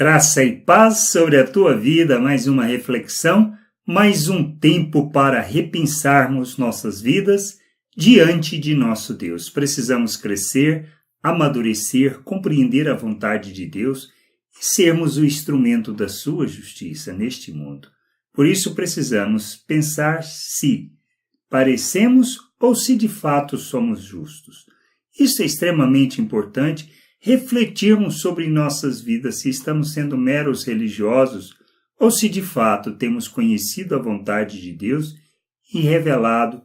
Graça e paz sobre a tua vida, mais uma reflexão, mais um tempo para repensarmos nossas vidas diante de nosso Deus. Precisamos crescer, amadurecer, compreender a vontade de Deus e sermos o instrumento da sua justiça neste mundo. Por isso precisamos pensar se parecemos ou se de fato somos justos. Isso é extremamente importante, refletirmos sobre nossas vidas, se estamos sendo meros religiosos ou se de fato temos conhecido a vontade de Deus e revelado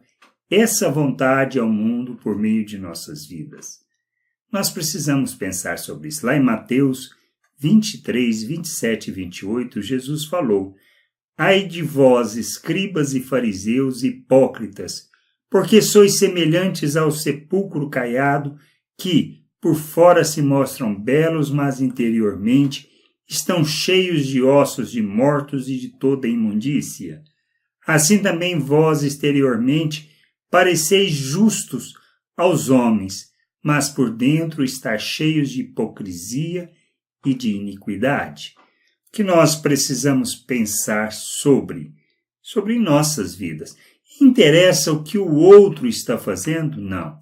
essa vontade ao mundo por meio de nossas vidas. Nós precisamos pensar sobre isso. Lá em Mateus 23, 27 e 28, Jesus falou: Ai de vós, escribas e fariseus hipócritas, porque sois semelhantes ao sepulcro caiado, que por fora se mostram belos, mas interiormente estão cheios de ossos de mortos e de toda imundícia. Assim também vós exteriormente pareceis justos aos homens, mas por dentro estáis cheios de hipocrisia e de iniquidade. Que nós precisamos pensar sobre nossas vidas. Interessa o que o outro está fazendo? Não.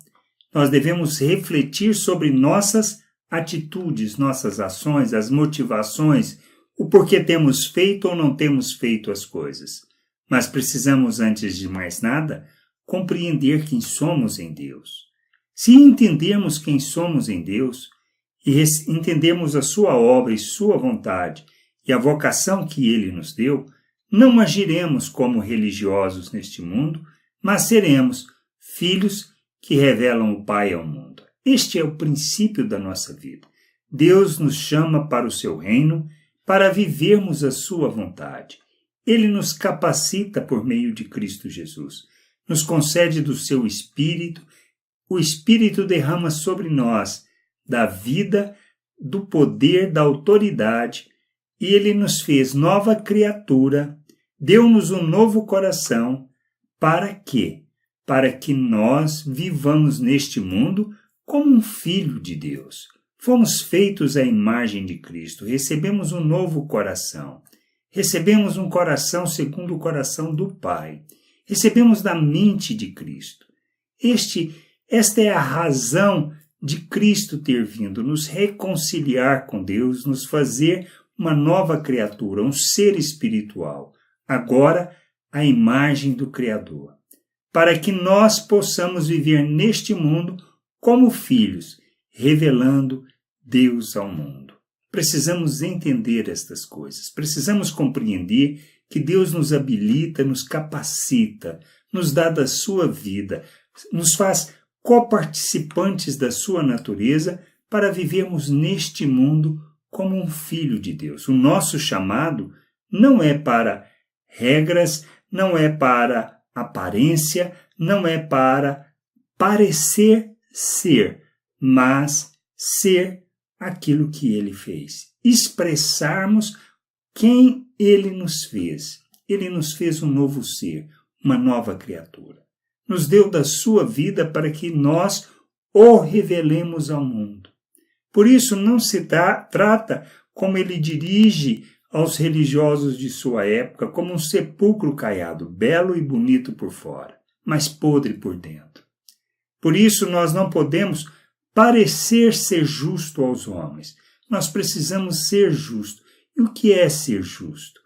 Nós devemos refletir sobre nossas atitudes, nossas ações, as motivações, o porquê temos feito ou não temos feito as coisas. Mas precisamos, antes de mais nada, compreender quem somos em Deus. Se entendermos quem somos em Deus e entendermos a sua obra e sua vontade e a vocação que Ele nos deu, não agiremos como religiosos neste mundo, mas seremos filhos que revelam o Pai ao mundo. Este é o princípio da nossa vida. Deus nos chama para o seu reino, para vivermos a sua vontade. Ele nos capacita por meio de Cristo Jesus. Nos concede do seu Espírito. O Espírito derrama sobre nós da vida, do poder, da autoridade, e Ele nos fez nova criatura, deu-nos um novo coração. Para quê? Para que nós vivamos neste mundo como um filho de Deus. Fomos feitos à imagem de Cristo, recebemos um novo coração, recebemos um coração segundo o coração do Pai, recebemos da mente de Cristo. Esta é a razão de Cristo ter vindo, nos reconciliar com Deus, nos fazer uma nova criatura, um ser espiritual, agora a imagem do Criador, para que nós possamos viver neste mundo como filhos, revelando Deus ao mundo. Precisamos entender estas coisas, precisamos compreender que Deus nos habilita, nos capacita, nos dá da sua vida, nos faz coparticipantes da sua natureza para vivermos neste mundo como um filho de Deus. O nosso chamado não é para regras, não é para aparência, não é para parecer ser, mas ser aquilo que Ele fez. Expressarmos quem Ele nos fez. Ele nos fez um novo ser, uma nova criatura. Nos deu da sua vida para que nós o revelemos ao mundo. Por isso não se trata como Ele dirige aos religiosos de sua época, como um sepulcro caiado, belo e bonito por fora, mas podre por dentro. Por isso nós não podemos parecer ser justo aos homens. Nós precisamos ser justos. E o que é ser justo?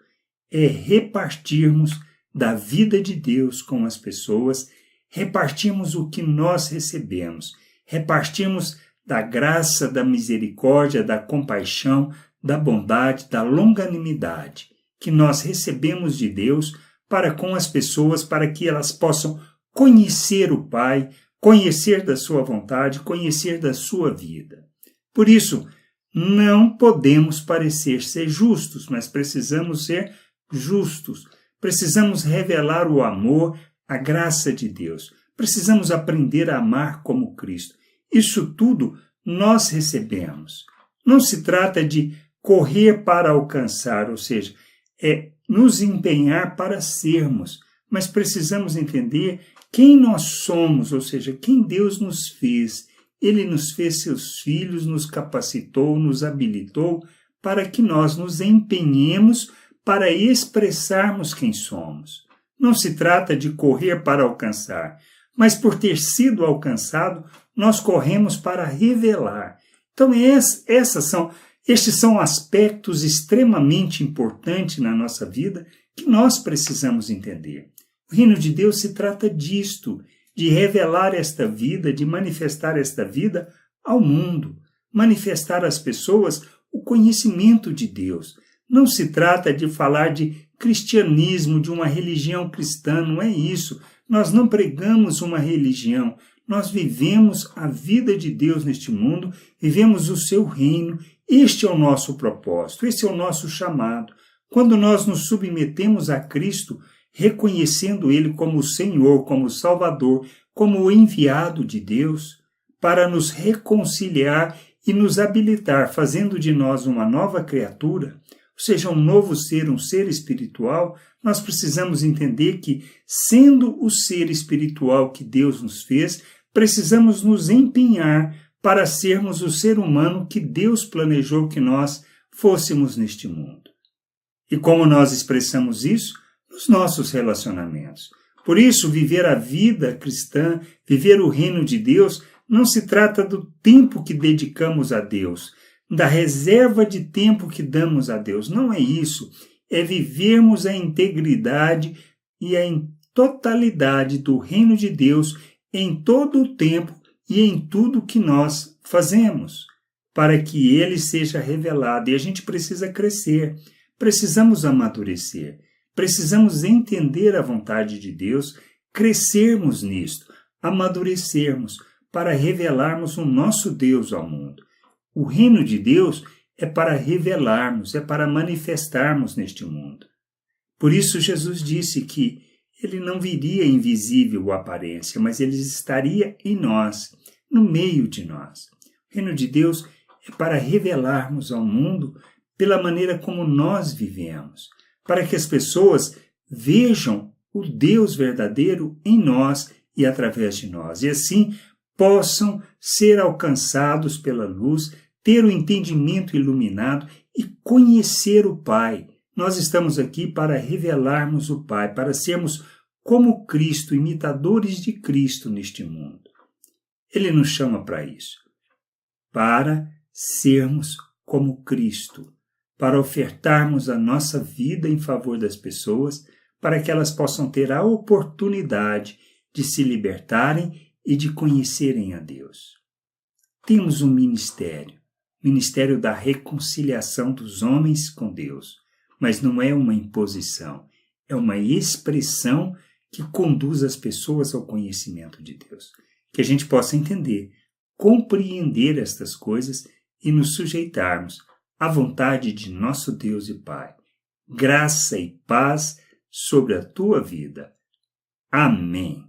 É repartirmos da vida de Deus com as pessoas, repartirmos o que nós recebemos, repartirmos da graça, da misericórdia, da compaixão, da bondade, da longanimidade que nós recebemos de Deus para com as pessoas, para que elas possam conhecer o Pai, conhecer da sua vontade, conhecer da sua vida. Por isso, não podemos parecer ser justos, mas precisamos ser justos. Precisamos revelar o amor, a graça de Deus. Precisamos aprender a amar como Cristo. Isso tudo nós recebemos. Não se trata de correr para alcançar, ou seja, é nos empenhar para sermos, mas precisamos entender quem nós somos, ou seja, quem Deus nos fez. Ele nos fez seus filhos, nos capacitou, nos habilitou para que nós nos empenhemos para expressarmos quem somos. Não se trata de correr para alcançar, mas por ter sido alcançado, nós corremos para revelar. Então, estes são aspectos extremamente importantes na nossa vida que nós precisamos entender. O reino de Deus se trata disto, de revelar esta vida, de manifestar esta vida ao mundo, manifestar às pessoas o conhecimento de Deus. Não se trata de falar de cristianismo, de uma religião cristã, não é isso. Nós não pregamos uma religião, nós vivemos a vida de Deus neste mundo, vivemos o seu reino. Este é o nosso propósito, esse é o nosso chamado. Quando nós nos submetemos a Cristo, reconhecendo Ele como o Senhor, como o Salvador, como o enviado de Deus, para nos reconciliar e nos habilitar, fazendo de nós uma nova criatura, ou seja, um novo ser, um ser espiritual, nós precisamos entender que, sendo o ser espiritual que Deus nos fez, precisamos nos empenhar para sermos o ser humano que Deus planejou que nós fôssemos neste mundo. E como nós expressamos isso? Nos nossos relacionamentos. Por isso, viver a vida cristã, viver o reino de Deus, não se trata do tempo que dedicamos a Deus, da reserva de tempo que damos a Deus. Não é isso. É vivermos a integridade e a totalidade do reino de Deus em todo o tempo e em tudo que nós fazemos, para que ele seja revelado. E a gente precisa crescer, precisamos amadurecer, precisamos entender a vontade de Deus, crescermos nisto, amadurecermos, para revelarmos o nosso Deus ao mundo. O reino de Deus é para revelarmos, é para manifestarmos neste mundo. Por isso Jesus disse que ele não viria invisível à aparência, mas ele estaria em nós, no meio de nós. O reino de Deus é para revelarmos ao mundo pela maneira como nós vivemos, para que as pessoas vejam o Deus verdadeiro em nós e através de nós, e assim possam ser alcançados pela luz, ter o entendimento iluminado e conhecer o Pai. Nós estamos aqui para revelarmos o Pai, para sermos como Cristo, imitadores de Cristo neste mundo. Ele nos chama para isso, para sermos como Cristo, para ofertarmos a nossa vida em favor das pessoas, para que elas possam ter a oportunidade de se libertarem e de conhecerem a Deus. Temos um ministério da reconciliação dos homens com Deus, mas não é uma imposição, é uma expressão que conduz as pessoas ao conhecimento de Deus. Que a gente possa entender, compreender estas coisas e nos sujeitarmos à vontade de nosso Deus e Pai. Graça e paz sobre a tua vida. Amém.